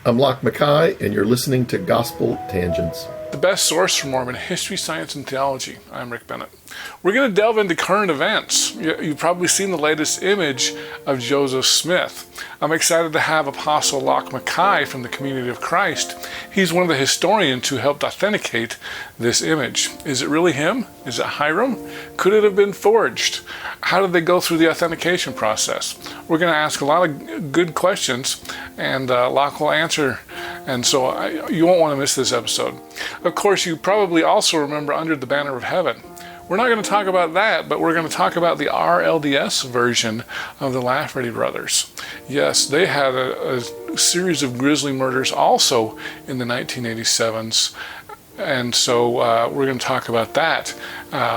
I'm Lach MacKay, and you're listening to Gospel Tangents, the best source for Mormon history, science, and theology. I'm Rick Bennett. We're going to delve into current events. You've probably seen the latest image of Joseph Smith. I'm excited to have Apostle Lach MacKay from the Community of Christ. He's one of the historians who helped authenticate this image. Is it really him? Is it Hyrum? Could it have been forged? How did they go through the authentication process? We're going to ask a lot of good questions, and Lach will answer, and so you won't want to miss this episode. Of course, you probably also remember Under the Banner of Heaven. We're not going to talk about that, but we're going to talk about the RLDS version of the Lafferty brothers. Yes, they had a series of grisly murders also in the 1987s, and so we're going to talk about that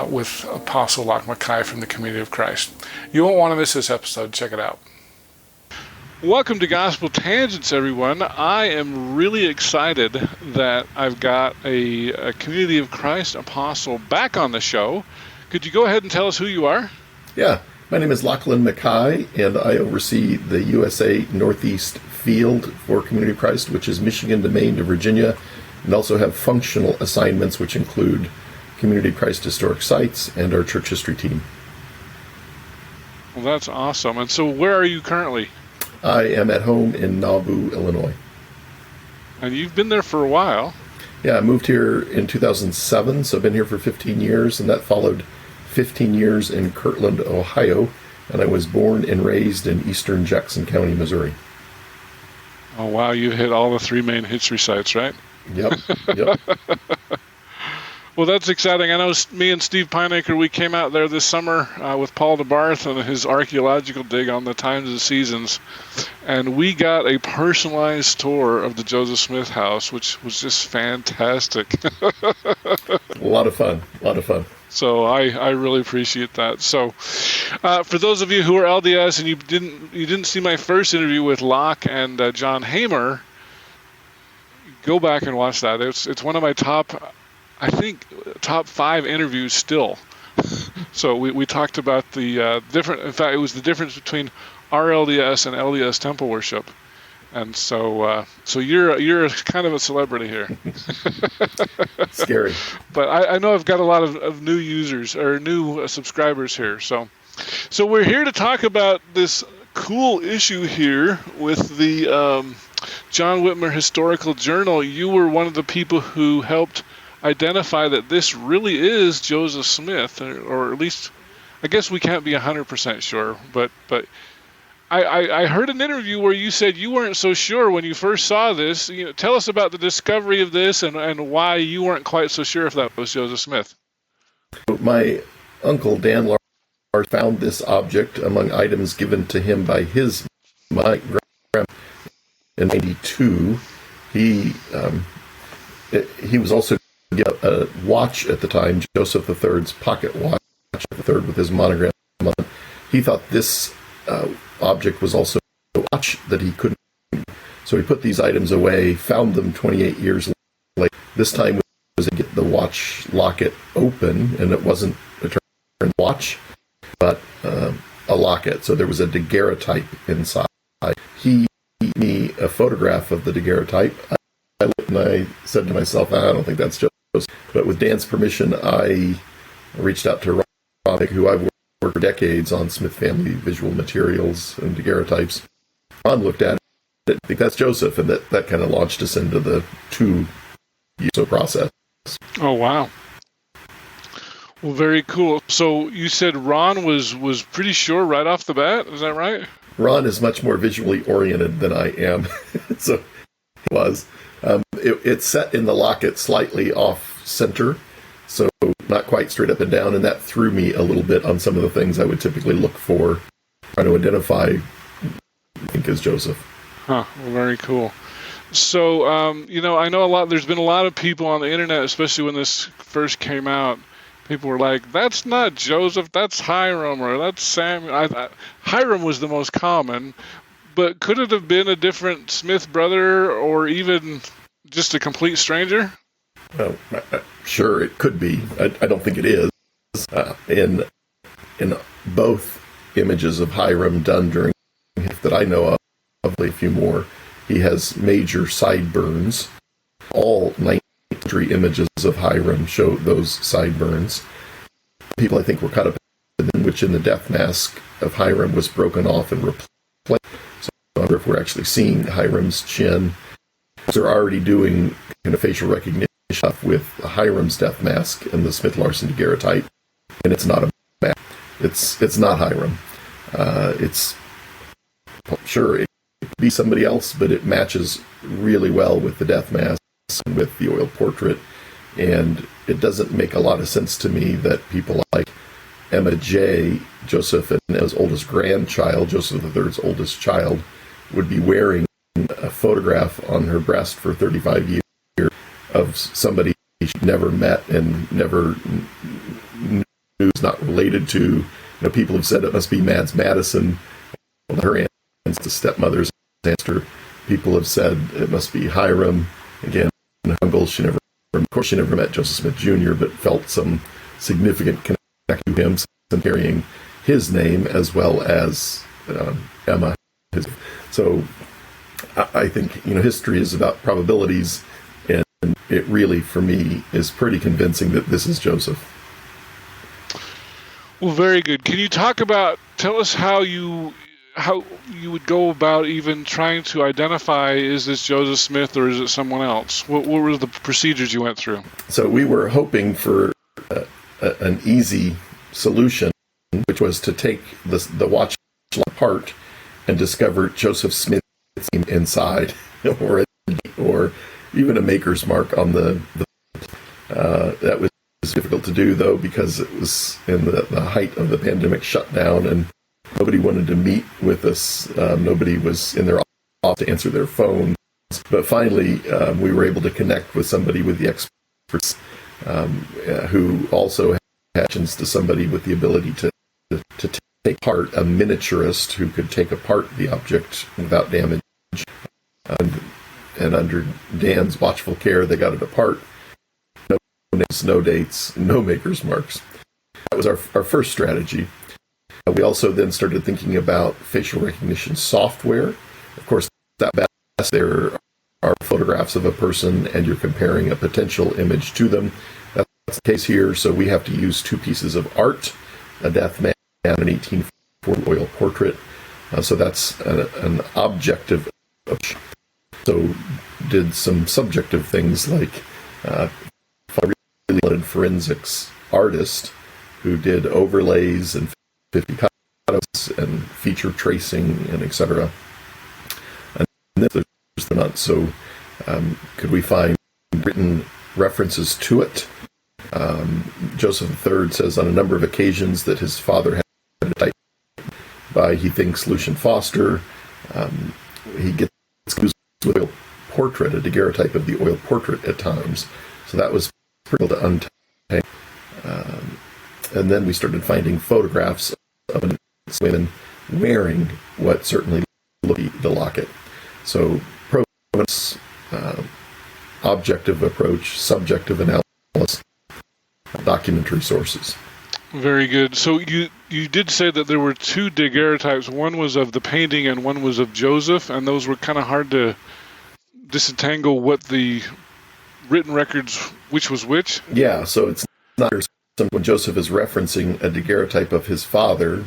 with Apostle Lach MacKay from the Community of Christ. You won't want to miss this episode. Check it out. Welcome to Gospel Tangents, everyone. I am really excited that I've got a Community of Christ apostle back on the show. Could you go ahead and tell us who you are? Yeah, my name is Lachlan MacKay, and I oversee the USA Northeast Field for Community of Christ, which is Michigan to Maine to Virginia, and also have functional assignments, which include Community of Christ Historic Sites and our church history team. Well, that's awesome. And so where are you currently? I am at home in Nauvoo, Illinois. And you've been there for a while. Yeah, I moved here in 2007, so I've been here for 15 years, and that followed 15 years in Kirtland, Ohio, and I was born and raised in eastern Jackson County, Missouri. Oh, wow, you've hit all the three main history sites, right? Yep. Well, that's exciting. I know me and Steve Pineacre, we came out there this summer with Paul DeBarth and his archaeological dig on the times and seasons, and we got a personalized tour of the Joseph Smith house, which was just fantastic. A lot of fun. So I really appreciate that. So for those of you who are LDS and you didn't see my first interview with Lach and John Hamer, go back and watch that. It's one of my top 5 interviews still. So we talked about the different. In fact, it was the difference between RLDS and LDS temple worship, and so you're kind of a celebrity here. Scary. But I know I've got a lot of new users or new subscribers here. So we're here to talk about this cool issue here with the John Whitmer Historical Journal. You were one of the people who helped identify that this really is Joseph Smith, or at least, I guess we can't be 100% sure, but I heard an interview where you said you weren't so sure when you first saw this. Tell us about the discovery of this and why you weren't quite so sure if that was Joseph Smith. My uncle Dan Lars found this object among items given to him by my grandma in 92. He was also given a watch at the time, Joseph III's pocket watch, III with his monogram on it. He thought this object was also a watch that he couldn't. So he put these items away, found them 28 years later. This time was to get the watch locket open, and it wasn't a turn watch, but a locket. So there was a daguerreotype inside. He gave me a photograph of the daguerreotype. I looked and I said to myself, I don't think that's Joseph. But with Dan's permission, I reached out to Ron, who I've worked for decades on Smith family visual materials and daguerreotypes. Ron looked at it, I think that's Joseph, and that kind of launched us into the 2-year process. Oh, wow. Well, very cool. So you said Ron was pretty sure right off the bat, is that right? Ron is much more visually oriented than I am, so he was. It's set in the locket slightly off center, so not quite straight up and down, and that threw me a little bit on some of the things I would typically look for, trying to identify, I think, as Joseph. Huh, well, very cool. So, I know there's been a lot of people on the internet, especially when this first came out, people were like, that's not Joseph, that's Hyrum, or that's Samuel. Hyrum was the most common, but could it have been a different Smith brother or even just a complete stranger? Well, sure, it could be. I don't think it is. In both images of Hyrum done during that I know of, probably a few more, He has major sideburns. All 19th century images of Hyrum show those sideburns. People, I think, were caught up in which in the death mask of Hyrum was broken off and replaced. So I wonder if we're actually seeing Hyrum's chin. They're already doing kind of facial recognition stuff with Hyrum's death mask and the Smith-Larsen daguerreotype, and it's not a mask. It's not Hyrum. It's sure it could be somebody else, but it matches really well with the death mask and with the oil portrait, and it doesn't make a lot of sense to me that people like Emma J., Joseph and Emma's oldest grandchild, Joseph III's oldest child, would be wearing a photograph on her breast for 35 years of somebody she never met and never knew, is not related to. You know, people have said it must be Mads Madison, her aunt, the stepmother's ancestor. People have said it must be Hyrum. Again, uncle, of course, she never met Joseph Smith Jr., but felt some significant connection to him, and carrying his name as well as Emma. So I think, history is about probabilities, and it really, for me, is pretty convincing that this is Joseph. Well, very good. Can you tell us how you would go about even trying to identify, is this Joseph Smith or is it someone else? What were the procedures you went through? So we were hoping for an easy solution, which was to take the watch apart and discover Joseph Smith's name inside, or even a maker's mark on the that was difficult to do, though, because it was in the height of the pandemic shutdown, and nobody wanted to meet with us. Nobody was in their office to answer their phones. But finally, we were able to connect with somebody with the experts who also had connections to somebody with the ability to take apart, a miniaturist who could take apart the object without damage. And under Dan's watchful care, they got it apart. No names, no dates, no maker's marks. That was our first strategy. We also then started thinking about facial recognition software. Of course, that best there are photographs of a person and you're comparing a potential image to them. That's the case here. So we have to use two pieces of art, a death man and an 1840 oil portrait. So that's an objective approach. So did some subjective things like a really talented forensics artist who did overlays and 50 cutouts and feature tracing and etc. And then there's the nut. So could we find written references to it? Joseph III says on a number of occasions that his father had a type by, he thinks, Lucian Foster. He gets used with oil portrait, a daguerreotype of the oil portrait at times. So that was pretty to untangle. And then we started finding photographs of women wearing what certainly looked like the locket. So Provenance, objective approach, subjective analysis, documentary sources. Very good. So you did say that there were two daguerreotypes. One was of the painting and one was of Joseph, and those were kind of hard to disentangle what the written records, which was which? Yeah, so it's not when Joseph is referencing a daguerreotype of his father,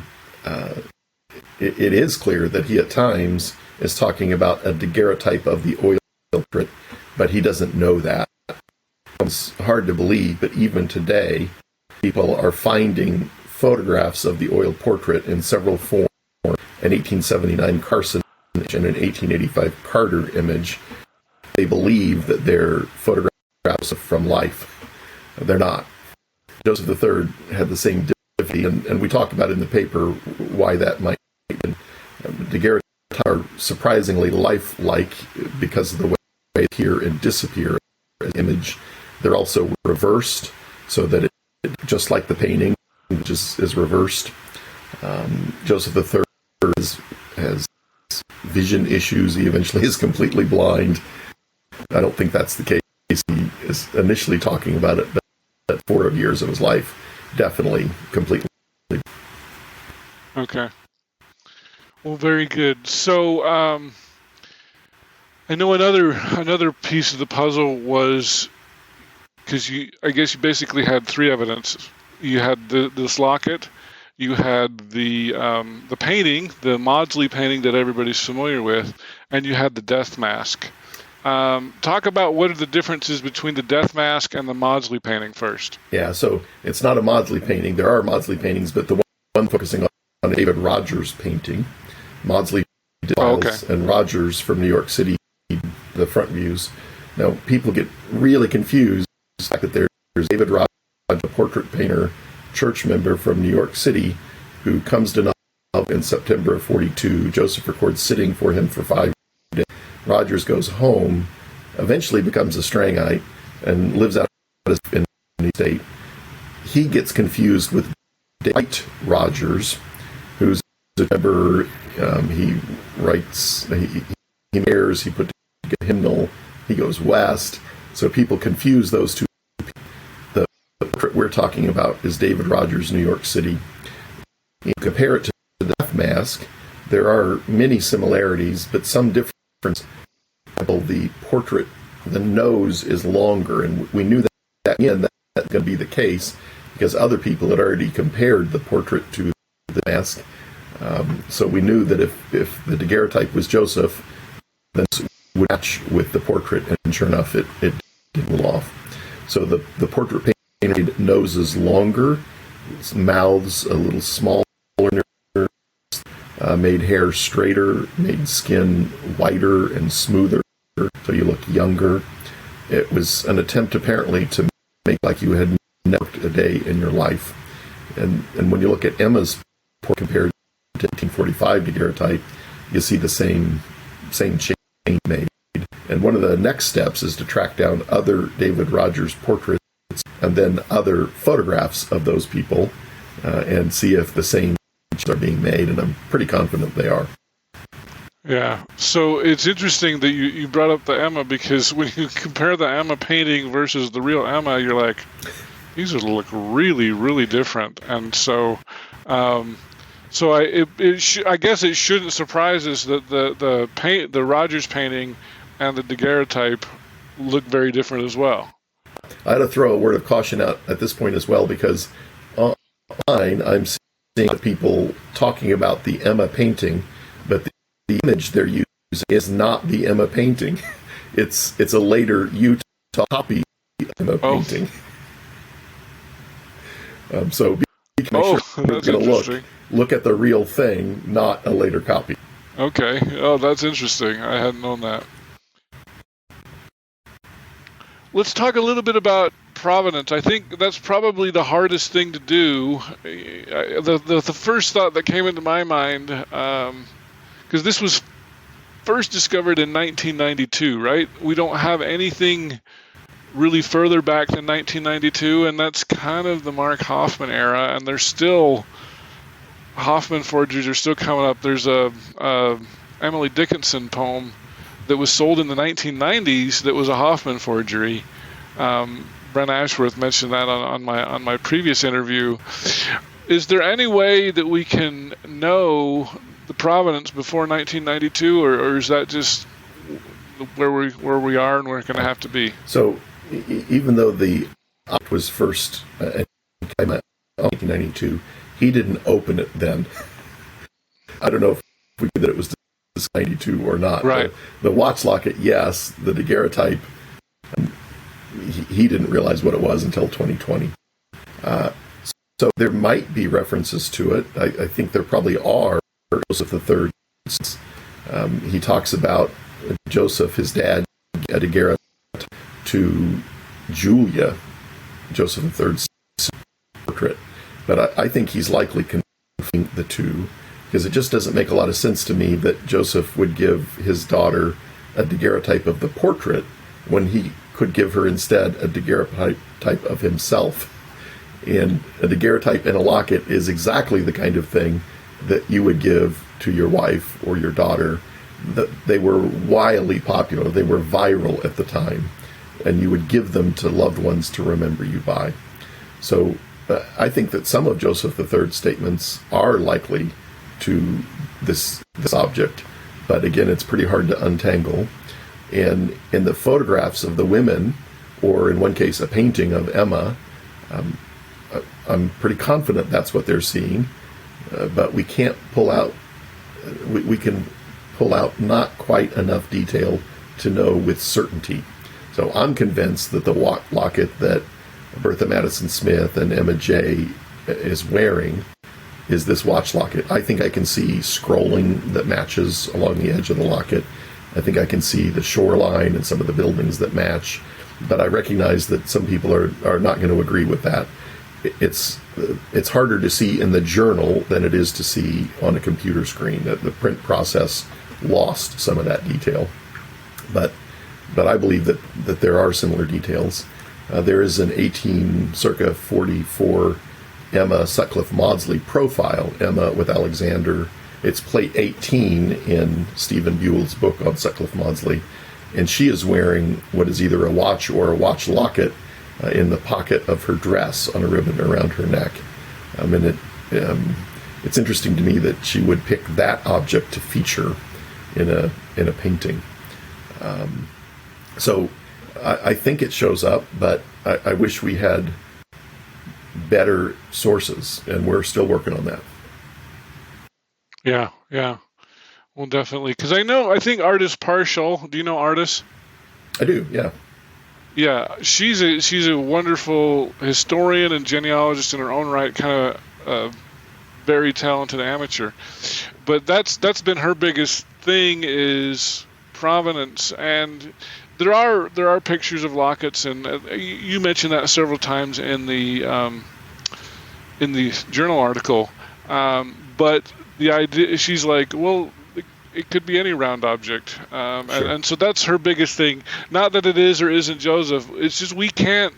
it is clear that he at times is talking about a daguerreotype of the oil portrait, but he doesn't know that. It's hard to believe, but even today, people are finding photographs of the oil portrait in several forms, an 1879 Carson image and an 1885 Carter image. They believe that they're photographs from life. They're not. Joseph III had the same difficulty, and we talk about in the paper why that might be. Daguerreotypes are surprisingly lifelike because of the way they appear and disappear as an image. They're also reversed, so that it, just like the painting, which is reversed. Joseph III has vision issues. He eventually is completely blind. I don't think that's the case. He is initially talking about it, but 4 years of his life, definitely completely. Okay. Well, very good. So I know another piece of the puzzle was, because I guess you basically had three evidences. You had this locket, you had the painting, the Maudsley painting that everybody's familiar with, and you had the death mask. Talk about what are the differences between the death mask and the Maudsley painting first. Yeah, so it's not a Maudsley painting. There are Maudsley paintings, but the one focusing on David Rogers' painting, Maudsley and Rogers from New York City, the front views. Now, people get really confused the fact that there's David Rogers, a portrait painter, church member from New York City, who comes to Knob in September of 42. Joseph records sitting for him for 5 days. Rogers goes home, eventually becomes a Strangite, and lives out in the state. He gets confused with Dwight Rogers, who's a member. He writes, he marries, he put together a hymnal, he goes west. So people confuse those two. The portrait we're talking about is David Rogers, New York City. You compare it to the death mask, there are many similarities, but some difference. The portrait, the nose is longer, and we knew that again, that's going to be the case because other people had already compared the portrait to the mask. So we knew that if the daguerreotype was Joseph, then it would match with the portrait, and sure enough, it did a little off. So the portrait painted nose is longer, mouths a little smaller, made hair straighter, made skin whiter and smoother, so you look younger. It was an attempt apparently to make like you had never worked a day in your life. And when you look at Emma's portrait compared to 1845 daguerreotype, you see the same change made. And one of the next steps is to track down other David Rogers portraits and then other photographs of those people and see if the same are being made, and I'm pretty confident they are. Yeah, so it's interesting that you brought up the Emma, because when you compare the Emma painting versus the real Emma, you're like, these look really, really different. And so I guess it shouldn't surprise us that the Rogers painting and the daguerreotype look very different as well. I had to throw a word of caution out at this point as well, because online I'm seeing people talking about the Emma painting, but the image they're using is not the Emma painting. It's a later Utah copy of the Emma painting. So make sure you're going to look at the real thing, not a later copy. Okay. Oh, that's interesting. I hadn't known that. Let's talk a little bit about provenance. I think that's probably the hardest thing to do. The first thought that came into my mind, because this was first discovered in 1992, right? We don't have anything really further back than 1992, and that's kind of the Mark Hoffman era, and there's still Hoffman forgeries are still coming up. There's a Emily Dickinson poem that was sold in the 1990s that was a Hoffman forgery. Brent Ashworth mentioned that on my previous interview. Is there any way that we can know the provenance before 1992, or is that just where we are and we're going to have to be? So even though the object was first in 1992, he didn't open it then. I don't know if we knew that it was 92 or not. Right. The watch locket, yes. The daguerreotype, he didn't realize what it was until 2020. So there might be references to it. I think there probably are. Joseph III, he talks about Joseph, his dad, a daguerreotype to Julia, Joseph III's portrait. But I think he's likely confusing the two, because it just doesn't make a lot of sense to me that Joseph would give his daughter a daguerreotype of the portrait when he could give her instead a daguerreotype of himself. And a daguerreotype in a locket is exactly the kind of thing that you would give to your wife or your daughter. They were wildly popular. They were viral at the time. And you would give them to loved ones to remember you by. So I think that some of Joseph III's statements are likely to this object. But again, it's pretty hard to untangle. And in the photographs of the women, or in one case a painting of Emma, I'm pretty confident that's what they're seeing, but we can't pull out, we can pull out not quite enough detail to know with certainty. So I'm convinced that the locket that Bertha Madison Smith and Emma J is wearing is this watch locket. I think I can see scrolling that matches along the edge of the locket. I think I can see the shoreline and some of the buildings that match, but I recognize that some people are not going to agree with that. It's harder to see in the journal than it is to see on a computer screen. The print process lost some of that detail, but I believe that there are similar details. There is an circa 44 Emma Sutcliffe Maudsley profile, Emma with Alexander. It's plate 18 in Stephen Buell's book on Sutcliffe Maudsley, and she is wearing what is either a watch or a watch locket in the pocket of her dress on a ribbon around her neck. And it's interesting to me that she would pick that object to feature in a painting. So I think it shows up, but I wish we had better sources, and we're still working on that. Yeah. Well, definitely. Because I think Artis Partial. Do you know Artis? I do, yeah. Yeah, she's a wonderful historian and genealogist in her own right, kind of very talented amateur. But that's been her biggest thing is provenance, and there are pictures of lockets, and you mentioned that several times in the journal article. But the idea, she's like, well, it could be any round object, sure. and so that's her biggest thing. Not that it is or isn't Joseph. It's just we can't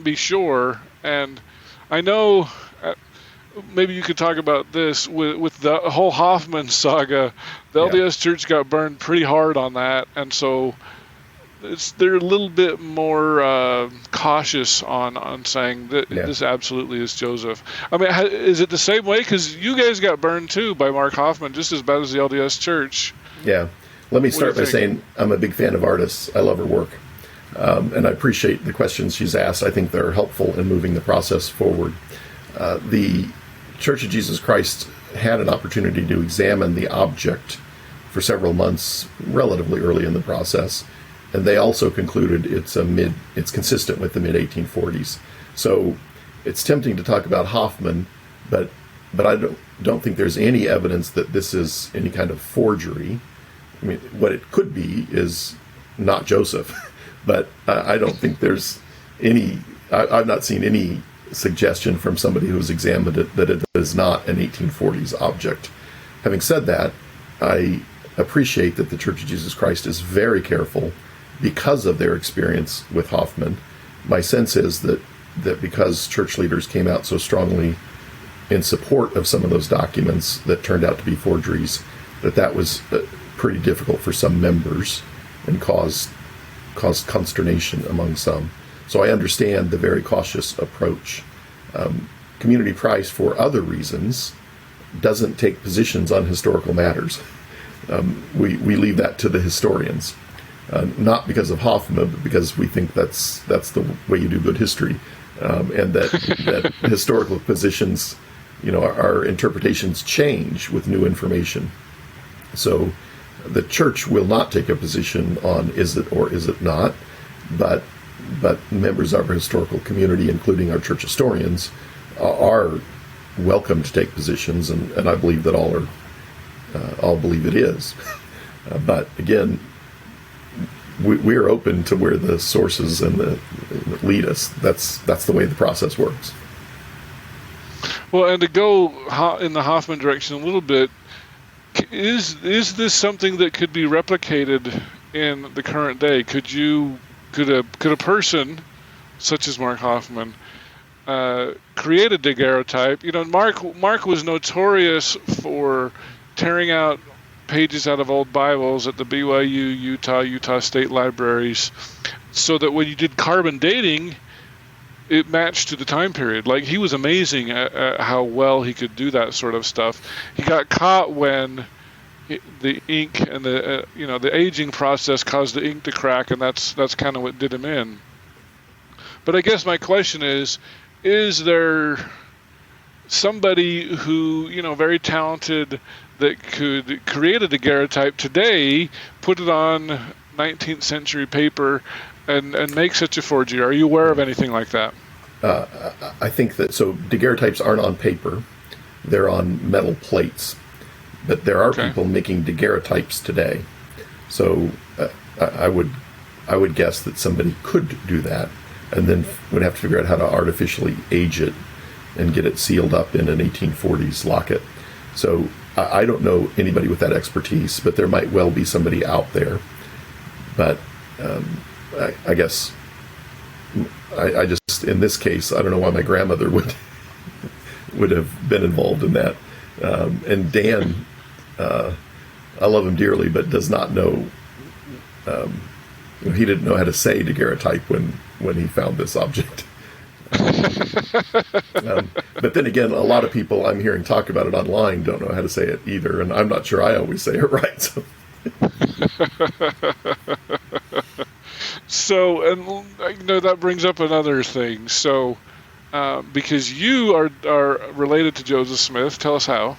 be sure. And I know maybe you could talk about this with the whole Hoffman saga. The LDS Church got burned pretty hard on that, and so they're a little bit more cautious on saying that this absolutely is Joseph. I mean, is it the same way? Because you guys got burned too by Mark Hoffman, just as bad as the LDS Church. Yeah. Let me start by saying I'm a big fan of Artis. I love her work. And I appreciate the questions she's asked. I think they're helpful in moving the process forward. The Church of Jesus Christ had an opportunity to examine the object for several months relatively early in the process. And they also concluded it's consistent with the mid-1840s. So it's tempting to talk about Hoffman, but I don't think there's any evidence that this is any kind of forgery. I mean, what it could be is not Joseph, but I don't think there's any. I've not seen any suggestion from somebody who's examined it that it is not an 1840s object. Having said that, I appreciate that the Church of Jesus Christ is very careful because of their experience with Hoffman. My sense is that because church leaders came out so strongly in support of some of those documents that turned out to be forgeries, that was pretty difficult for some members and caused consternation among some. So I understand the very cautious approach. Community Price, for other reasons, doesn't take positions on historical matters. We leave that to the historians. Not because of Hoffman, but because we think that's the way you do good history, and that historical positions, our interpretations change with new information. So the church will not take a position on is it or is it not, but members of our historical community, including our church historians, are welcome to take positions, and I believe that all believe it is. But again, we are open to where the sources and lead us. That's the way the process works. Well, and to go in the Hoffman direction a little bit, is this something that could be replicated in the current day? Could a person such as Mark Hoffman create a daguerreotype? Mark was notorious for tearing out pages out of old Bibles at the BYU, Utah State libraries, so that when you did carbon dating, it matched to the time period. Like, he was amazing at how well he could do that sort of stuff. He got caught when the ink and the the aging process caused the ink to crack, and that's kind of what did him in. But I guess my question is there somebody who, very talented, that could create a daguerreotype today, put it on 19th century paper, and make such a forgery? Are you aware of anything like that? I think that, so daguerreotypes aren't on paper, they're on metal plates. But there are people making daguerreotypes today. So I would guess that somebody could do that, and then would have to figure out how to artificially age it and get it sealed up in an 1840s locket. So I don't know anybody with that expertise, but there might well be somebody out there. But I guess I just, in this case, I don't know why my grandmother would have been involved in that. And Dan, I love him dearly, but does not know. He didn't know how to say daguerreotype when he found this object. But then again, a lot of people I'm hearing talk about it online don't know how to say it either, and I'm not sure I always say it right. So, and that brings up another thing. So, because you are related to Joseph Smith, tell us how.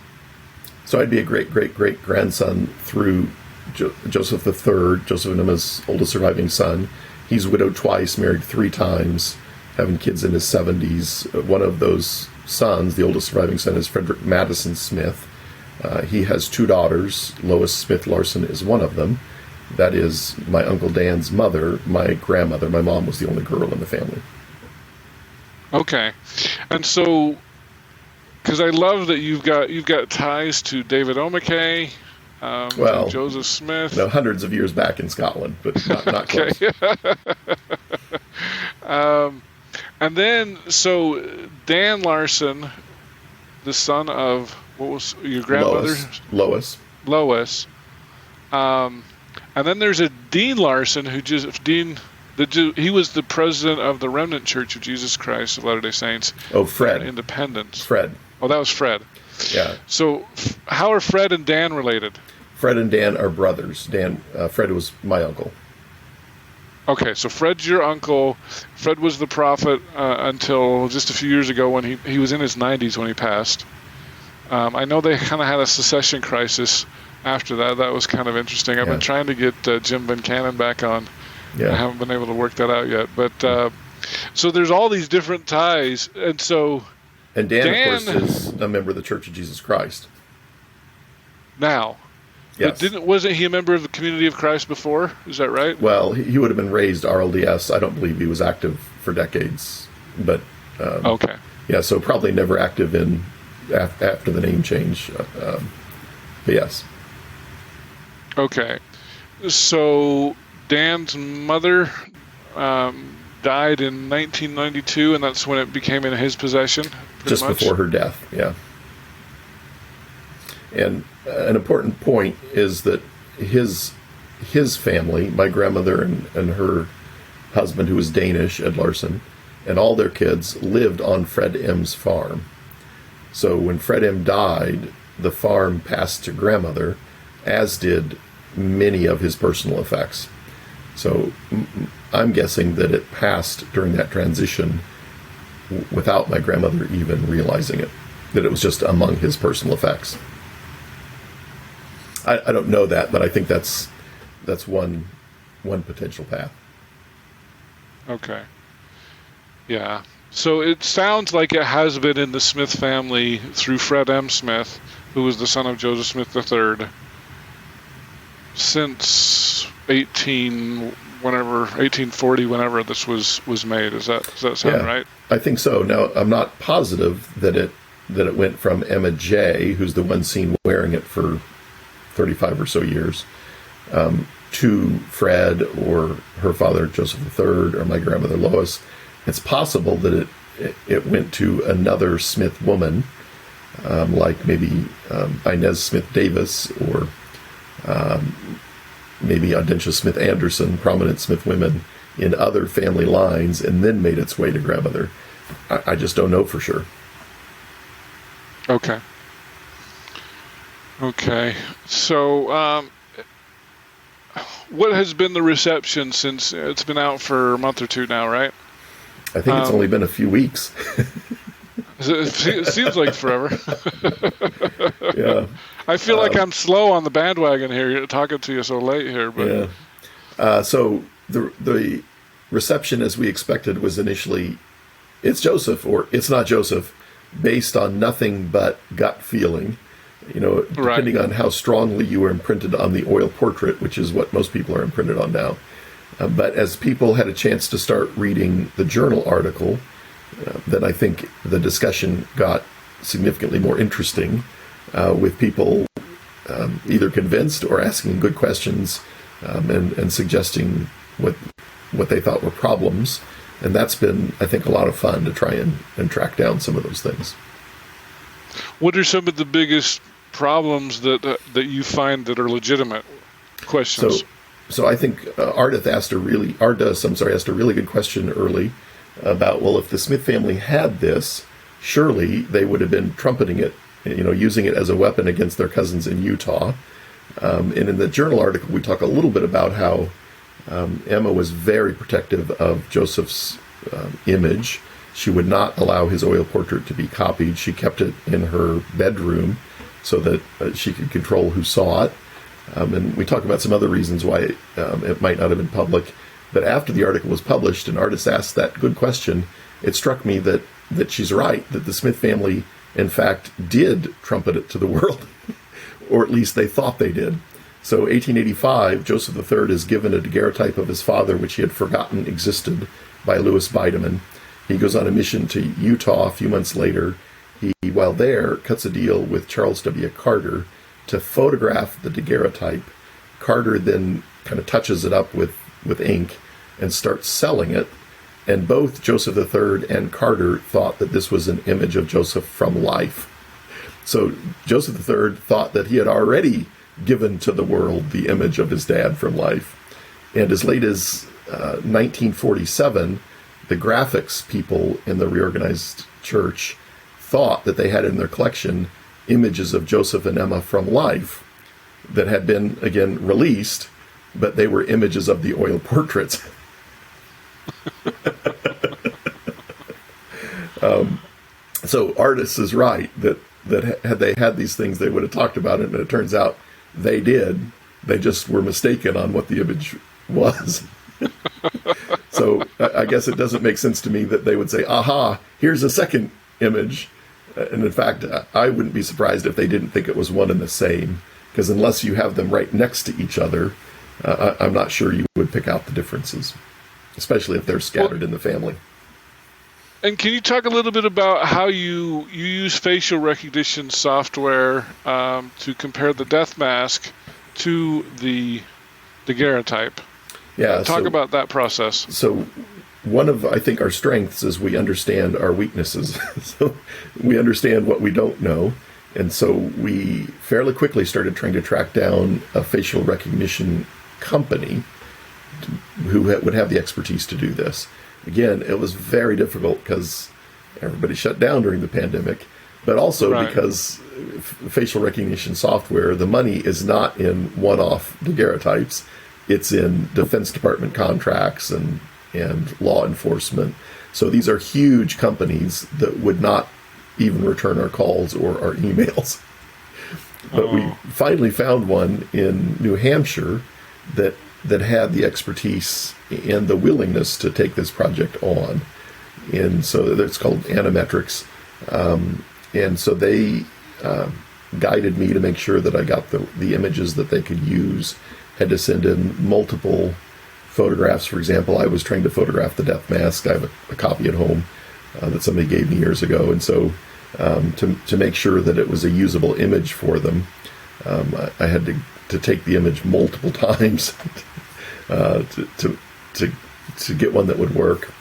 So I'd be a great-great-great-grandson through Joseph III, Joseph and Emma's oldest surviving son. He's widowed twice, married 3 times, having kids in his 70s. One of those sons, the oldest surviving son, is Frederick Madison Smith. He has 2 daughters. Lois Smith Larson is one of them. That is my Uncle Dan's mother, my grandmother. My mom was the only girl in the family. Okay. And so, because I love that you've got ties to David MacKay, to Joseph Smith. Hundreds of years back in Scotland, but not close. And then, so Dan Larson, the son of, what was your grandmother? Lois. And then there's a Dean Larson he was the president of the Remnant Church of Jesus Christ of Latter-day Saints. Oh, Fred. Independence. Fred. Oh, that was Fred. Yeah. So, how are Fred and Dan related? Fred and Dan are brothers. Fred was my uncle. Okay, so Fred's your uncle. Fred was the prophet until just a few years ago when he was in his 90s when he passed. I know they kind of had a secession crisis after that. That was kind of interesting. I've been trying to get Jim Van Cannon back on. Yeah. I haven't been able to work that out yet. But so there's all these different ties. And so... And Dan, of course, is a member of the Church of Jesus Christ. Now. Yes. But wasn't he a member of the Community of Christ before? Is that right? Well, he would have been raised RLDS. I don't believe he was active for decades. But okay. Yeah, so probably never active in after the name change. But yes. Okay. So Dan's mother died in 1992, and that's when it became in his possession? Just before her death, yeah. And an important point is that his family, my grandmother and her husband, who was Danish, Ed Larson, and all their kids lived on Fred M's farm. So when Fred M died, the farm passed to grandmother, as did many of his personal effects. So I'm guessing that it passed during that transition without my grandmother even realizing it, that it was just among his personal effects. I don't know that, but I think that's one potential path. Okay. Yeah. So it sounds like it has been in the Smith family through Fred M. Smith, who was the son of Joseph Smith III, since 1840, whenever this was made. Does that sound right? I think so. Now, I'm not positive that it went from Emma J., who's the one seen wearing it for 35 or so years, to Fred or her father Joseph III or my grandmother Lois. It's possible that it went to another Smith woman, like maybe Inez Smith Davis or maybe Audentia Smith Anderson, prominent Smith women in other family lines, and then made its way to grandmother. I just don't know for sure. Okay. Okay. So, what has been the reception since it's been out for a month or two now, right? I think it's only been a few weeks. It seems like forever. Yeah. I feel like I'm slow on the bandwagon here, talking to you so late here. But yeah. So the reception, as we expected, was initially, it's Joseph or it's not Joseph, based on nothing but gut feeling. Depending on how strongly you were imprinted on the oil portrait, which is what most people are imprinted on now. But as people had a chance to start reading the journal article, then I think the discussion got significantly more interesting, with people either convinced or asking good questions, and suggesting what they thought were problems. And that's been, I think, a lot of fun to try and track down some of those things. What are some of the biggest problems that you find that are legitimate questions? So I think Ardus asked a really good question early about, well, if the Smith family had this, surely they would have been trumpeting it, using it as a weapon against their cousins in Utah. And in the journal article, we talk a little bit about how Emma was very protective of Joseph's image. She would not allow his oil portrait to be copied. She kept it in her bedroom so that she could control who saw it. And we talk about some other reasons why it might not have been public. But after the article was published and Ardus asked that good question, it struck me that she's right, that the Smith family, in fact, did trumpet it to the world, or at least they thought they did. So 1885, Joseph III is given a daguerreotype of his father, which he had forgotten existed, by Louis Bideman. He goes on a mission to Utah a few months later. He, while there, cuts a deal with Charles W. Carter to photograph the daguerreotype. Carter then kind of touches it up with ink and starts selling it. And both Joseph III and Carter thought that this was an image of Joseph from life. So Joseph III thought that he had already given to the world the image of his dad from life. And as late as 1947, the graphics people in the reorganized church thought that they had in their collection images of Joseph and Emma from life that had been, again, released, but they were images of the oil portraits. So Ardus is right that had they had these things, they would have talked about it, and it turns out they did. They just were mistaken on what the image was. So I guess it doesn't make sense to me that they would say, aha, here's a second image. And in fact, I wouldn't be surprised if they didn't think it was one and the same, because unless you have them right next to each other, I'm not sure you would pick out the differences, especially if they're scattered in the family. And can you talk a little bit about how you use facial recognition software to compare the death mask to the daguerreotype? Yeah. Talk about that process. So one of, I think, our strengths is we understand our weaknesses. So we understand what we don't know. And so we fairly quickly started trying to track down a facial recognition company who would have the expertise to do this. Again, it was very difficult because everybody shut down during the pandemic, but also because facial recognition software, the money is not in one-off daguerreotypes. It's in Defense Department contracts and law enforcement. So these are huge companies that would not even return our calls or our emails. But we finally found one in New Hampshire that had the expertise and the willingness to take this project on. And so it's called Animetrics. And so they guided me to make sure that I got the images that they could use. Had to send in multiple photographs. For example, I was trying to photograph the death mask. I have a copy at home that somebody gave me years ago. And so to make sure that it was a usable image for them, I had to take the image multiple times to get one that would work.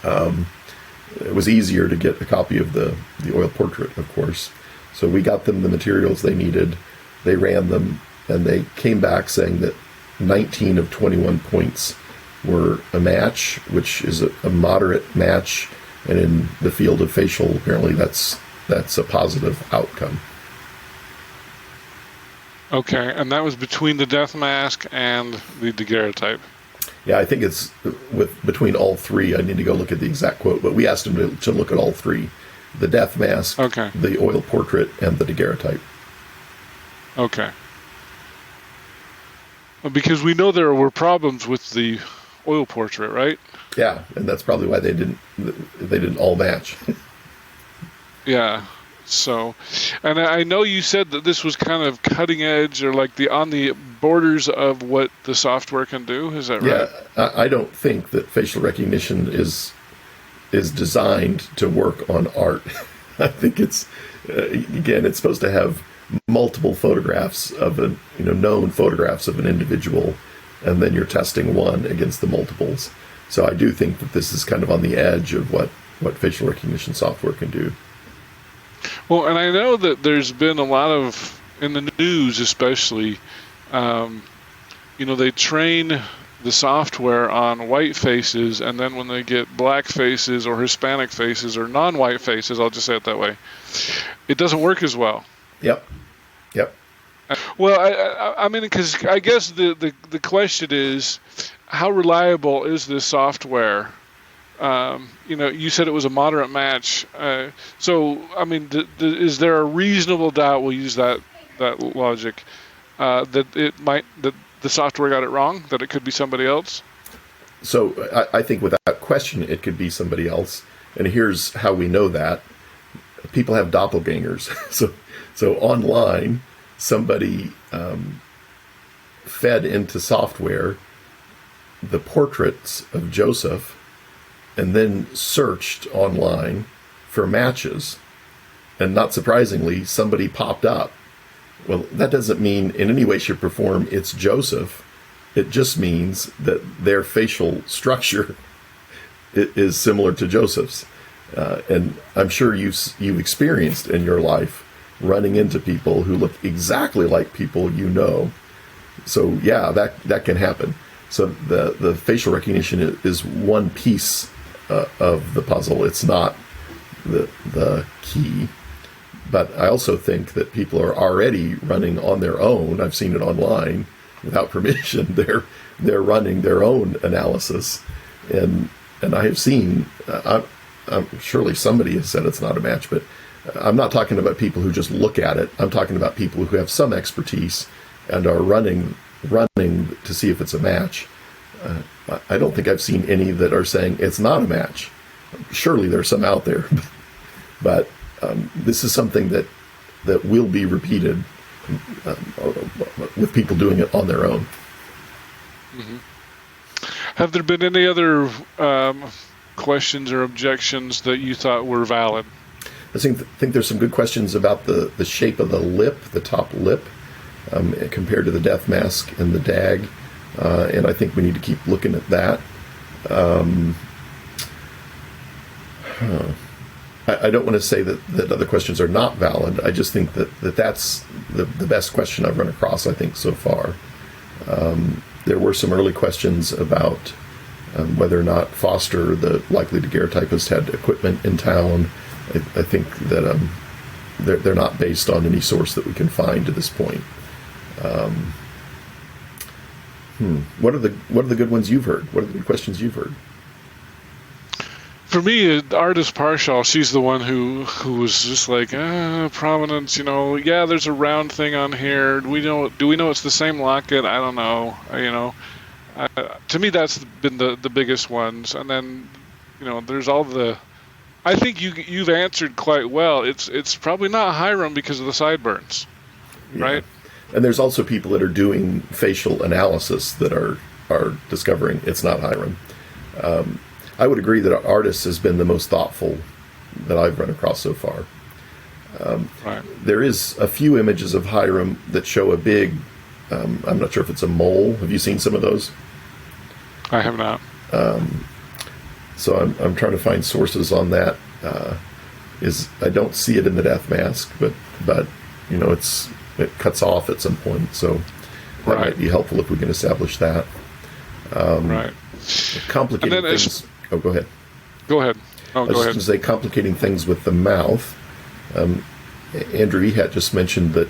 It was easier to get a copy of the oil portrait, of course. So we got them the materials they needed. They ran them, and they came back saying that 19 of 21 points were a match, which is a moderate match. And in the field of facial, apparently that's a positive outcome. Okay, and that was between the death mask and the daguerreotype. Yeah, I think it's between all three. I need to go look at the exact quote, but we asked him to look at all three: the death mask, okay, the oil portrait, and the daguerreotype. Okay. Because we know there were problems with the oil portrait, right? Yeah, and that's probably why they didn't all match. Yeah. So, and I know you said that this was kind of cutting edge, or like on the borders of what the software can do. Is that right? Yeah, I don't think that facial recognition is designed to work on art. I think it's again, it's supposed to have multiple photographs of known photographs of an individual, and then you're testing one against the multiples. So I do think that this is kind of on the edge of what facial recognition software can do. Well, and I know that there's been a lot of, in the news especially, they train the software on white faces, and then when they get black faces or Hispanic faces or non-white faces, I'll just say it that way, it doesn't work as well. Yep. Well, I mean, because I guess the question is, how reliable is this software? You said it was a moderate match. So, I mean, is there a reasonable doubt, we'll use that logic, that the software got it wrong, that it could be somebody else? So I think without question it could be somebody else. And here's how we know that. People have doppelgangers. So online, somebody fed into software the portraits of Joseph and then searched online for matches. And not surprisingly, somebody popped up. Well, that doesn't mean in any way, shape, or form it's Joseph. It just means that their facial structure is similar to Joseph's. And I'm sure you've experienced in your life running into people who look exactly like people you know. So yeah, that can happen. So the facial recognition is one piece of the puzzle. It's not the key. But I also think that people are already running on their own. I've seen it online without permission. They're running their own analysis, and I have seen. Surely somebody has said it's not a match, but I'm not talking about people who just look at it. I'm talking about people who have some expertise and are running to see if it's a match. I don't think I've seen any that are saying it's not a match. Surely there's some out there, but this is something that will be repeated with people doing it on their own. Mm-hmm. Have there been any other questions or objections that you thought were valid? I think there's some good questions about the shape of the lip, the top lip, compared to the death mask and the dag. And I think we need to keep looking at that. I don't want to say that other questions are not valid. I just think that's the best question I've run across, I think, so far. There were some early questions about whether or not Foster, the likely daguerreotypist, had equipment in town. I think that they're not based on any source that we can find to this point. What are the good ones you've heard? What are the good questions you've heard? For me, Artist Partial, she's the one who was just like, Provenance, yeah, there's a round thing on here. Do we know it's the same locket? I don't know. To me, that's been the biggest ones. And then, there's all the. I think you've answered quite well. It's probably not Hyrum because of the sideburns, right? And there's also people that are doing facial analysis that are discovering it's not Hyrum. I would agree that Artist has been the most thoughtful that I've run across so far. Right. There is a few images of Hyrum that show a big, I'm not sure if it's a mole. Have you seen some of those? I have not. So I'm trying to find sources on that. I don't see it in the death mask, but it cuts off at some point. So that might be helpful if we can establish that. Right. Complicating things. Oh, go ahead. Go ahead. I was just going to say complicating things with the mouth. Andrew Ehat just mentioned that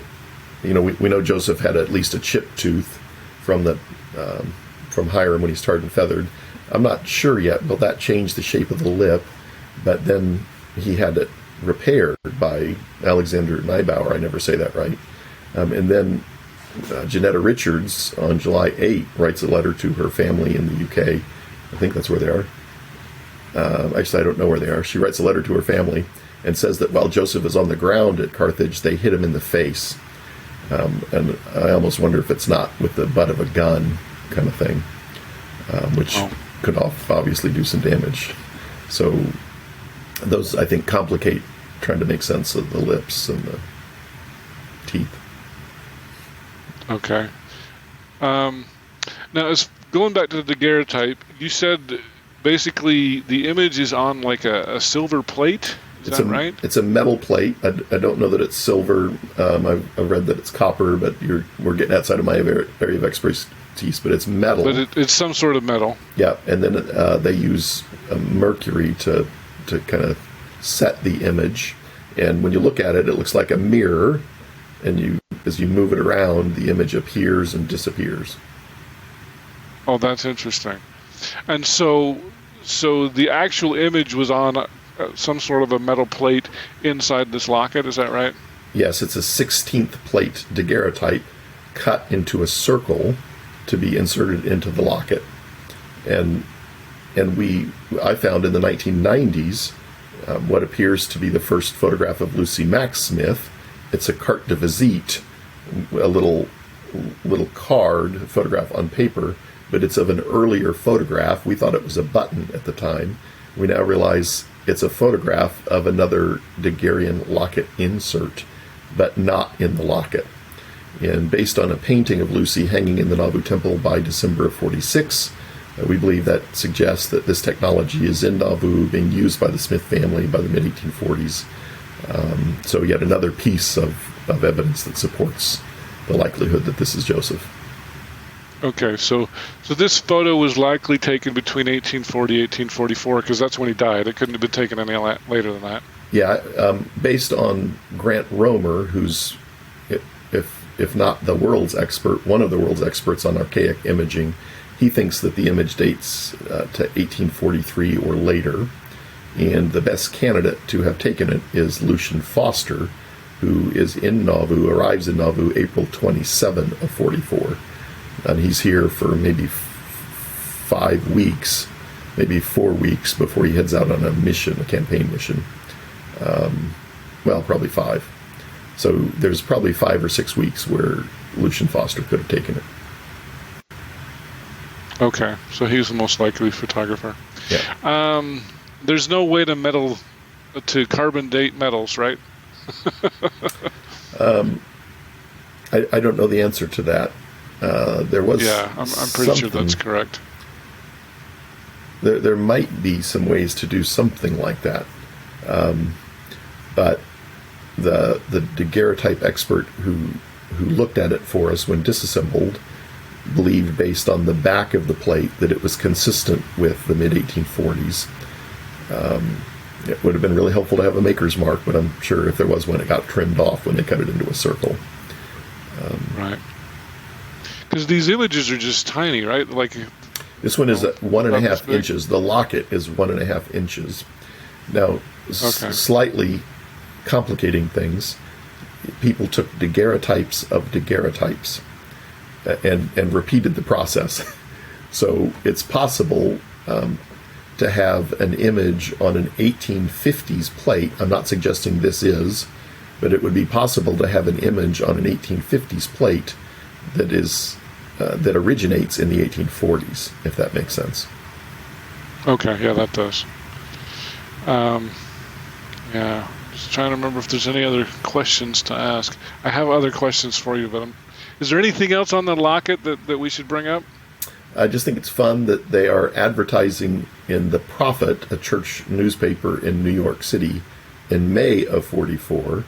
we know Joseph had at least a chipped tooth from Hyrum when he's tarred and feathered. I'm not sure yet, will that change the shape of the lip? But then he had it repaired by Alexander Neibauer. I never say that right. And then Janetta Richards on July 8 writes a letter to her family in the UK. I think that's where they are. Actually, I don't know where they are. She writes a letter to her family and says that while Joseph is on the ground at Carthage, they hit him in the face. And I almost wonder if it's not with the butt of a gun kind of thing, which could obviously do some damage. So those, I think, complicate trying to make sense of the lips and the teeth. Okay. Now, as going back to the daguerreotype, you said basically the image is on like a silver plate. Is that right? It's a metal plate. I don't know that it's silver. I've read that it's copper, but we're getting outside of my area of expertise. But it's metal. But it's some sort of metal. Yeah, and then they use mercury to kind of set the image. And when you look at it, it looks like a mirror. And as you move it around, the image appears and disappears. Oh, that's interesting. And so the actual image was on some sort of a metal plate inside this locket, is that right? Yes, it's a 16th plate daguerreotype cut into a circle to be inserted into the locket. And I found in the 1990s what appears to be the first photograph of Lucy Mack Smith. It's a carte de visite, a little card photograph on paper, but it's of an earlier photograph. We thought it was a button at the time. We now realize it's a photograph of another Daguerrean locket insert, but not in the locket. And based on a painting of Lucy hanging in the Nauvoo Temple by December of 46, we believe that suggests that this technology is in Nauvoo, being used by the Smith family by the mid-1840s. So yet another piece of evidence that supports the likelihood that this is Joseph. Okay, so this photo was likely taken between 1840 and 1844, because that's when he died. It couldn't have been taken any later than that. Yeah, based on Grant Romer, who's, if not the world's expert, one of the world's experts on archaic imaging, he thinks that the image dates to 1843 or later. And the best candidate to have taken it is Lucian Foster, who is in Nauvoo, arrives in Nauvoo April 27 of 44. And he's here for maybe 5 weeks, maybe 4 weeks before he heads out on a mission, a campaign mission. Well, probably 5. So there's probably 5 or 6 weeks where Lucian Foster could have taken it. Okay, so he's the most likely photographer. Yeah. There's no way to carbon date metals, right? I don't know the answer to that. There was I'm pretty sure that's correct. There might be some ways to do something like that, but the daguerreotype expert who looked at it for us when disassembled believed, based on the back of the plate, that it was consistent with the mid-1840s. It would have been really helpful to have a maker's mark, but I'm sure if there was one, it got trimmed off when they cut it into a circle. Right. Because these images are just tiny, right? Like this one is at 1.5 inches. The locket is 1.5 inches. Now, slightly complicating things, people took daguerreotypes of daguerreotypes and repeated the process. So it's possible to have an image on an 1850s plate. I'm not suggesting this is, but it would be possible to have an image on an 1850s plate that is that originates in the 1840s, if that makes sense. Okay, yeah, that does. Yeah, just trying to remember if there's any other questions to ask. I have other questions for you, but is there anything else on the locket that we should bring up? I just think it's fun that they are advertising in The Prophet, a church newspaper in New York City, in May of 44.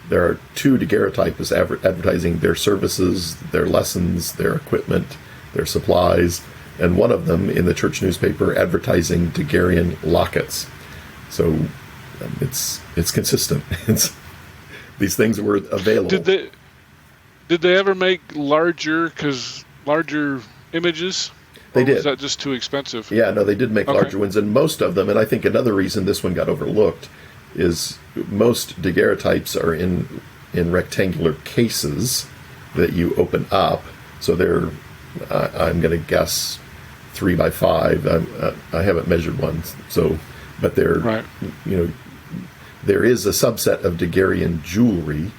There are 2 daguerreotypists advertising their services, their lessons, their equipment, their supplies, and one of them in the church newspaper advertising Daguerrean lockets. So it's consistent. These things were available. Did they ever make larger images? They did. Was that just too expensive? Yeah, no, they did make larger ones, and most of them, and I think another reason this one got overlooked is most daguerreotypes are in rectangular cases that you open up. So they're, I'm going to guess, 3 by 5. I haven't measured one, so, but they're, right. There is a subset of Daguerrean jewelry,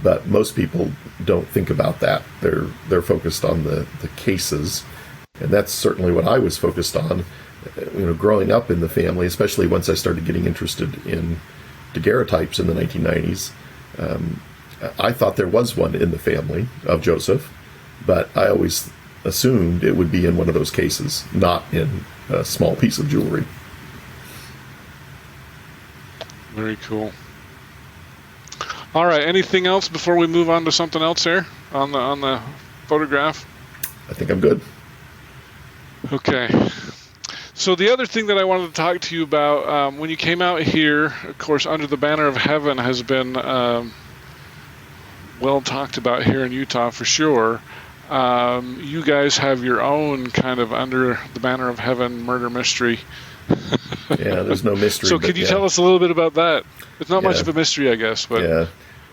but most people don't think about that. They're focused on the cases. And that's certainly what I was focused on, growing up in the family, especially once I started getting interested in daguerreotypes in the 1990s. I thought there was one in the family of Joseph, but I always assumed it would be in one of those cases, not in a small piece of jewelry. Very cool. All right, anything else before we move on to something else here on the photograph? I think I'm good. Okay. So the other thing that I wanted to talk to you about, when you came out here, of course, Under the Banner of Heaven has been well talked about here in Utah for sure. You guys have your own kind of Under the Banner of Heaven murder mystery. Yeah, there's no mystery. So could you tell us a little bit about that? It's not much of a mystery, I guess. But yeah,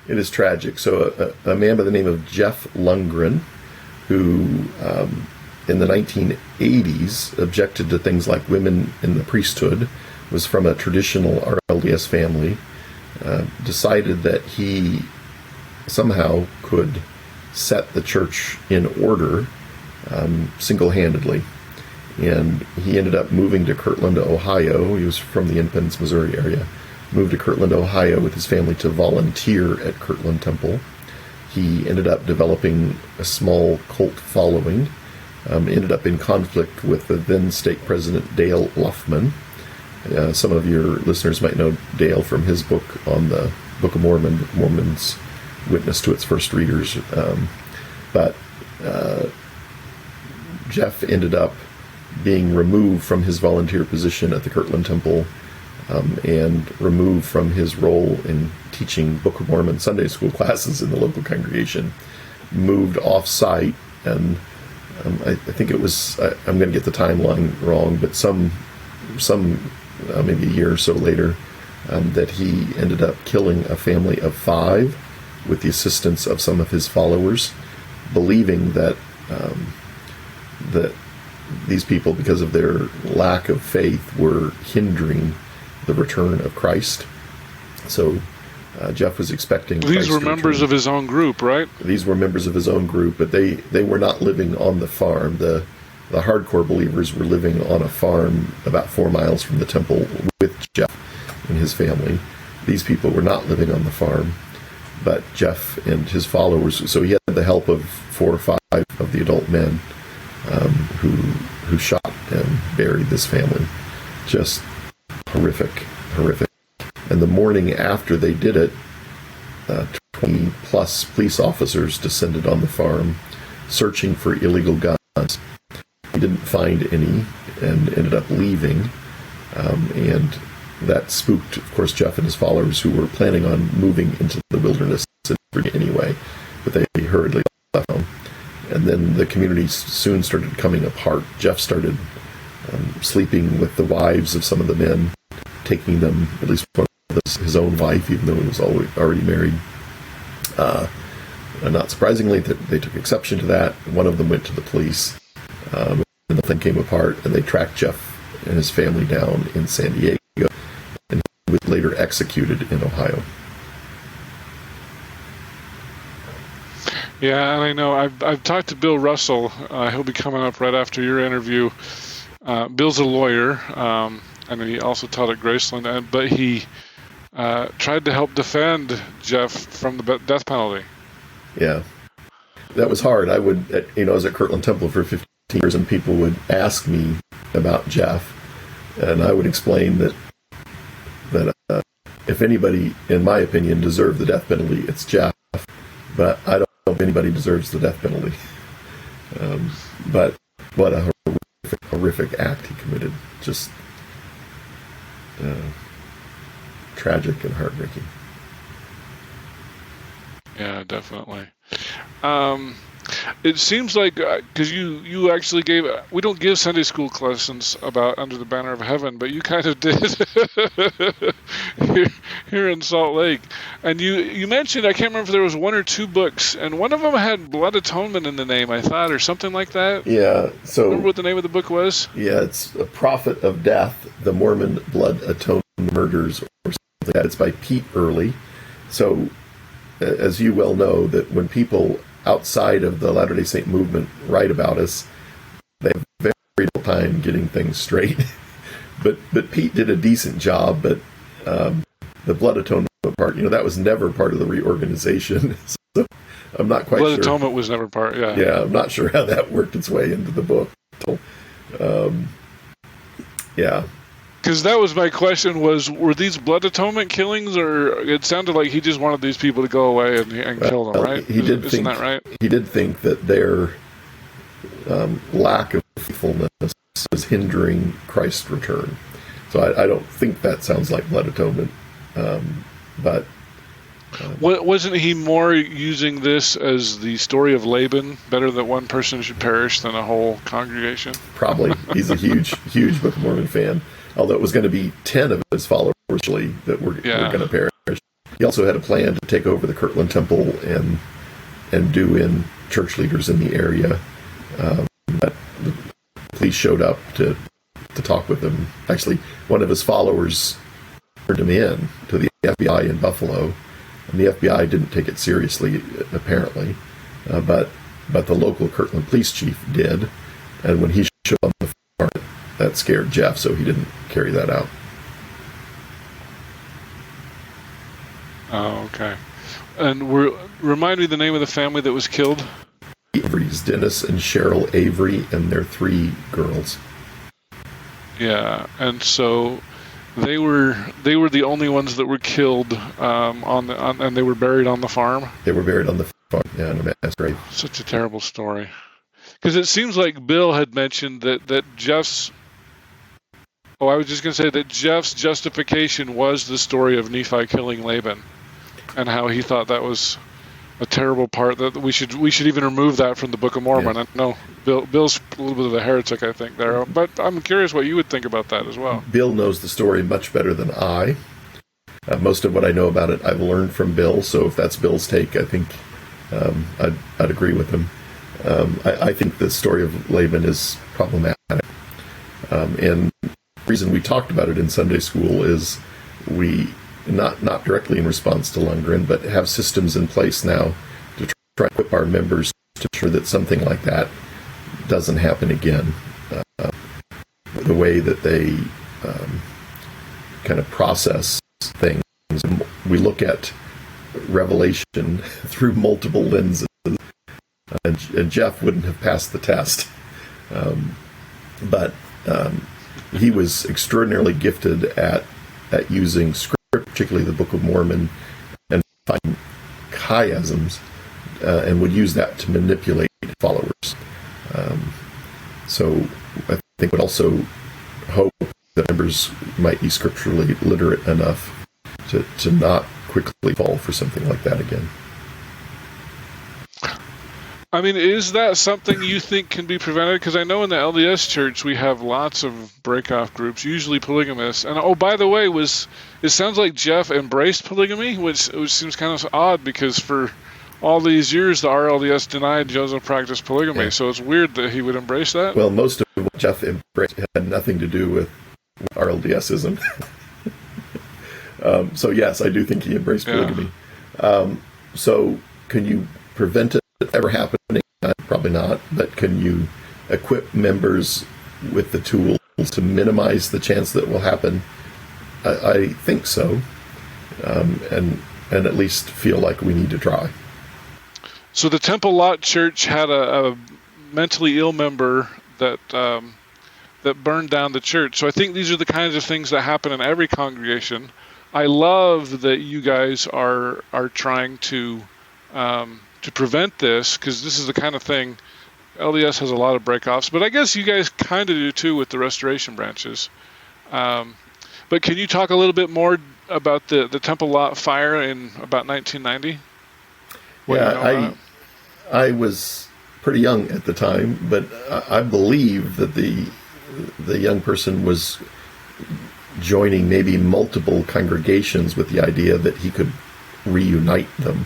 it is tragic. So a man by the name of Jeff Lundgren, who in the 1980s objected to things like women in the priesthood, was from a traditional RLDS family, decided that he somehow could set the church in order single-handedly. And he ended up moving to Kirtland, Ohio. He was from the Independence, Missouri area. Moved to Kirtland, Ohio with his family to volunteer at Kirtland Temple. He ended up developing a small cult following. Ended up in conflict with the then stake president, Dale Luffman. Some of your listeners might know Dale from his book on the Book of Mormon, Mormon's witness to its first readers. But Jeff ended up being removed from his volunteer position at the Kirtland Temple and removed from his role in teaching Book of Mormon Sunday school classes in the local congregation. Moved off-site, and I think it was, I'm going to get the timeline wrong, but some maybe a year or so later, that he ended up killing a family of 5 with the assistance of some of his followers, believing that that these people, because of their lack of faith, were hindering the return of Christ. So Jeff was expecting these Christ were members of his own group, right? These were members of his own group, but they were not living on the farm. The hardcore believers were living on a farm about 4 miles from the temple with Jeff and his family. These people were not living on the farm, but Jeff and his followers, so he had the help of 4 or 5 of the adult men who shot and buried this family. Just horrific. And the morning after they did it, 20 plus police officers descended on the farm searching for illegal guns. He didn't find any and ended up leaving. And that spooked, of course, Jeff and his followers, who were planning on moving into the wilderness anyway, but they hurriedly left home. And then the community soon started coming apart. Jeff started sleeping with the wives of some of the men, taking them, at least one of them, his own wife, even though he was already married. And not surprisingly, they took exception to that. One of them went to the police, and the thing came apart, and they tracked Jeff and his family down in San Diego, and he was later executed in Ohio. Yeah, and I know I've talked to Bill Russell. He'll be coming up right after your interview. Bill's a lawyer, and he also taught at Graceland, but he tried to help defend Jeff from the death penalty. Yeah, that was hard. I was at Kirtland Temple for 15 years, and people would ask me about Jeff, and I would explain that if anybody, in my opinion, deserved the death penalty, it's Jeff. But I don't know if anybody deserves the death penalty. But what a horrific act he committed. Just tragic and heartbreaking. Yeah, definitely. It seems like, because you actually gave, we don't give Sunday school lessons about Under the Banner of Heaven, but you kind of did here in Salt Lake. And you mentioned, I can't remember if there was one or two books, and one of them had Blood Atonement in the name, I thought, or something like that. Yeah, so... Remember what the name of the book was? Yeah, it's A Prophet of Death, The Mormon Blood Atonement Murders, or something like that. It's by Pete Early. So, as you well know, that when people outside of the Latter-day Saint movement write about us, they have very little time getting things straight. but Pete did a decent job, but the Blood Atonement part, that was never part of the reorganization. So I'm not quite sure. Blood Atonement was never part, yeah. Yeah, I'm not sure how that worked its way into the book. Yeah. Because that was my question, were these Blood Atonement killings, or it sounded like he just wanted these people to go away and kill them, right? Isn't that right? He did think that their lack of faithfulness was hindering Christ's return. So I don't think that sounds like Blood Atonement. But wasn't he more using this as the story of Laban, better that one person should perish than a whole congregation? Probably. He's a huge Book of Mormon fan. Although it was going to be 10 of his followers that were going to perish. He also had a plan to take over the Kirtland temple and do in church leaders in the area. But the police showed up to talk with him. Actually, one of his followers turned him in to the FBI in Buffalo, and the FBI didn't take it seriously, apparently. But the local Kirtland police chief did, and when he showed up on the front, that scared Jeff, so he didn't carry that out. Oh, okay. And remind me the name of the family that was killed? Avery's, Dennis and Cheryl Avery, and their 3 girls. Yeah, and so they were the only ones that were killed, and they were buried on the farm. They were buried on the farm, yeah, in a mass grave. Such a terrible story. Because it seems like Bill had mentioned that Jeff's... Oh, I was just going to say that Jeff's justification was the story of Nephi killing Laban, and how he thought that was a terrible part, that we should even remove that from the Book of Mormon. Yeah. I know Bill's a little bit of a heretic, I think, there, but I'm curious what you would think about that as well. Bill knows the story much better than I. Most of what I know about it I've learned from Bill, so if that's Bill's take, I think I'd agree with him. I think the story of Laban is problematic. And the reason we talked about it in Sunday school is we, not directly in response to Lundgren, but have systems in place now to try to equip our members to ensure that something like that doesn't happen again. The way that they kind of process things. We look at Revelation through multiple lenses, and Jeff wouldn't have passed the test. But he was extraordinarily gifted at using scripture, particularly the Book of Mormon, and finding chiasms, and would use that to manipulate followers. So I think would also hope that members might be scripturally literate enough to not quickly fall for something like that again. I mean, is that something you think can be prevented? Because I know in the LDS church we have lots of break-off groups, usually polygamous. And oh, by the way, it sounds like Jeff embraced polygamy, which seems kind of odd because for all these years the RLDS denied Joseph practiced polygamy. Yeah. So it's weird that he would embrace that. Well, most of what Jeff embraced had nothing to do with RLDSism. So yes, I do think he embraced polygamy. Yeah. So can you prevent it ever happening? Probably not, but can you equip members with the tools to minimize the chance that it will happen? I think so, and at least feel like we need to try. So the Temple Lot Church had a mentally ill member that burned down the church. So I think these are the kinds of things that happen in every congregation. I love that you guys are trying to prevent this, because this is the kind of thing. LDS has a lot of breakoffs, but I guess you guys kind of do too with the restoration branches. But can you talk a little bit more about the Temple Lot fire in about 1990? Yeah, I was pretty young at the time, but I believe that the young person was joining maybe multiple congregations with the idea that he could reunite them.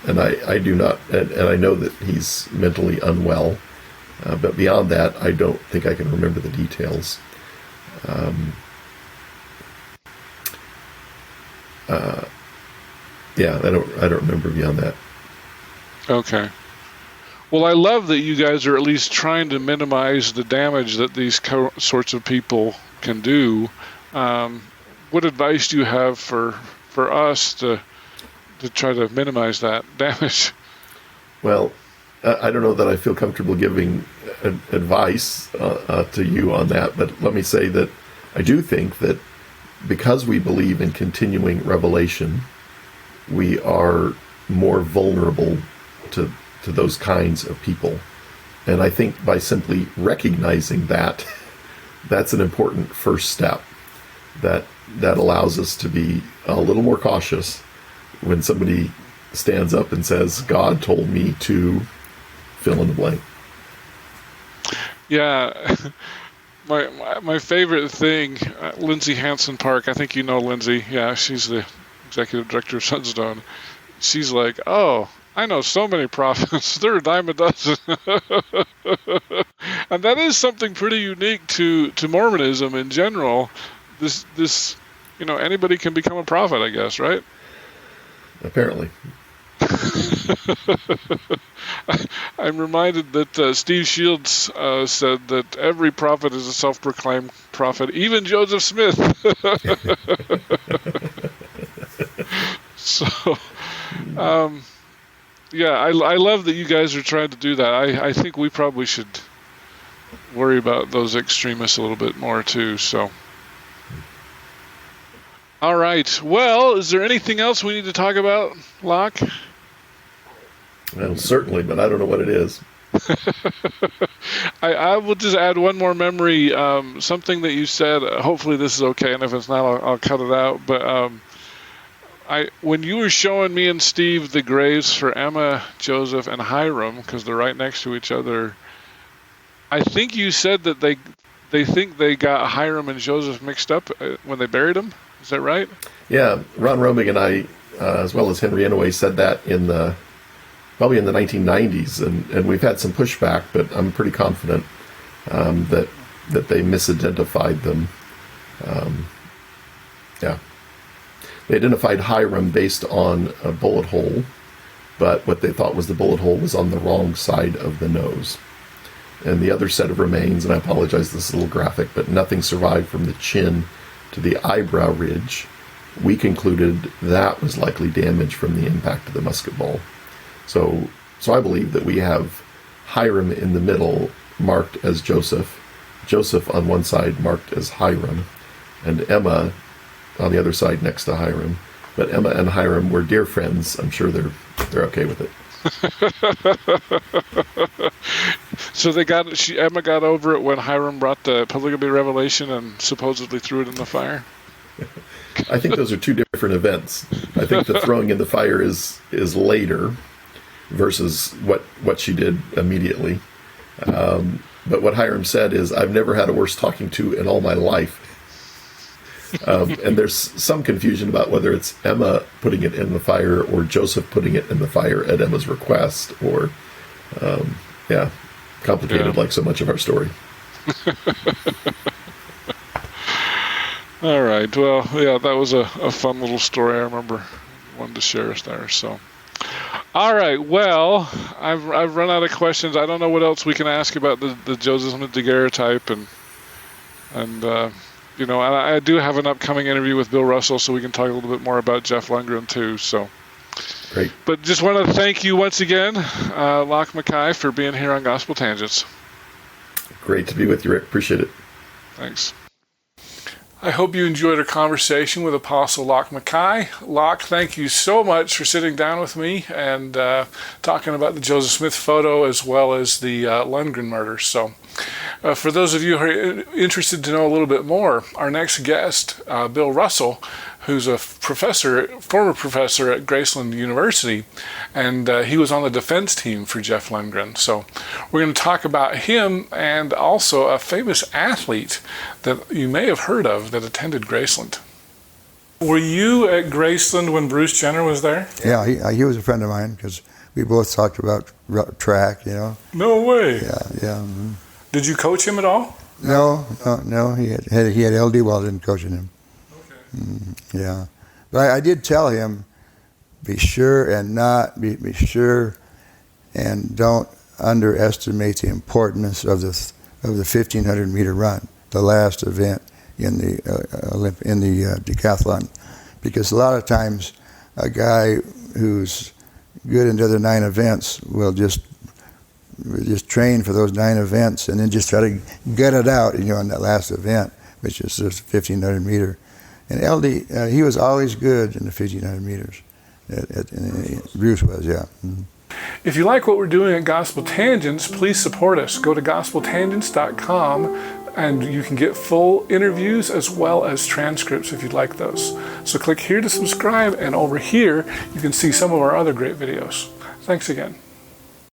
And I do not, and I know that he's mentally unwell, but beyond that, I don't think I can remember the details. Yeah, I don't remember beyond that. Okay. Well, I love that you guys are at least trying to minimize the damage that these sorts of people can do. What advice do you have for us to try to minimize that damage? Well, I don't know that I feel comfortable giving advice to you on that, but let me say that I do think that because we believe in continuing revelation, we are more vulnerable to those kinds of people. And I think by simply recognizing that, that's an important first step that allows us to be a little more cautious when somebody stands up and says, God told me to fill in the blank. Yeah. My favorite thing, Lindsay Hansen Park, I think you know Lindsay. Yeah, she's the executive director of Sunstone. She's like, oh, I know so many prophets. They're a dime a dozen. And that is something pretty unique to Mormonism in general. This, anybody can become a prophet, I guess, right? Apparently. I'm reminded that Steve Shields said that every prophet is a self-proclaimed prophet, even Joseph Smith. So, yeah, I love that you guys are trying to do that. I think we probably should worry about those extremists a little bit more too. So, all right. Well, is there anything else we need to talk about, Lach? Well, certainly, but I don't know what it is. I will just add one more memory. Something that you said. Hopefully, this is okay, and if it's not, I'll cut it out. But when you were showing me and Steve the graves for Emma, Joseph, and Hyrum, because they're right next to each other, I think you said that they think they got Hyrum and Joseph mixed up when they buried them. Is that right? Yeah, Ron Romig and I, as well as Henry Inouye, said that probably in the 1990s, and we've had some pushback, but I'm pretty confident that they misidentified them. Yeah. They identified Hyrum based on a bullet hole, but what they thought was the bullet hole was on the wrong side of the nose. And the other set of remains, and I apologize, this is a little graphic, but nothing survived from the chin to the eyebrow ridge. We concluded that was likely damage from the impact of the musket ball. So I believe that we have Hyrum in the middle marked as Joseph, Joseph on one side marked as Hyrum, and Emma on the other side next to Hyrum. But Emma and Hyrum were dear friends. I'm sure they're okay with it. So Emma got over it when Hyrum brought the polygamy revelation and supposedly threw it in the fire? I think those are two different events. I think the throwing in the fire is later versus what she did immediately. But what Hyrum said is, I've never had a worse talking to in all my life. And there's some confusion about whether it's Emma putting it in the fire or Joseph putting it in the fire at Emma's request, or, complicated like so much of our story. All right. Well, yeah, that was a fun little story. I remember wanted to share us there. So, all right. Well, I've run out of questions. I don't know what else we can ask about the Joseph Smith daguerreotype, and I do have an upcoming interview with Bill Russell, so we can talk a little bit more about Jeff Lundgren too. So, great. But just want to thank you once again, Lach MacKay, for being here on Gospel Tangents. Great to be with you, Rick. Appreciate it. Thanks. I hope you enjoyed our conversation with Apostle Lach MacKay. Lach, thank you so much for sitting down with me and talking about the Joseph Smith photo as well as the Lundgren murder. So For those of you who are interested to know a little bit more, our next guest, Bill Russell, who's a former professor at Graceland University, and he was on the defense team for Jeff Lundgren. So we're going to talk about him and also a famous athlete that you may have heard of that attended Graceland. Were you at Graceland when Bruce Jenner was there? Yeah, he was a friend of mine because we both talked about track, you know. No way. Yeah. Mm-hmm. Did you coach him at all? No. He had LD while I didn't coaching him. Okay. Yeah, but I did tell him, be sure and don't underestimate the importance of the 1,500 meter run, the last event in the decathlon, because a lot of times a guy who's good in the other 9 events will just train for those 9 events and then just try to gut it out, you know, in that last event, which is just 1,500 meter. And LD, he was always good in the 1,500 meters. Bruce was, yeah. Mm-hmm. If you like what we're doing at Gospel Tangents, please support us. Go to gospeltangents.com and you can get full interviews as well as transcripts if you'd like those. So click here to subscribe, and over here you can see some of our other great videos. Thanks again.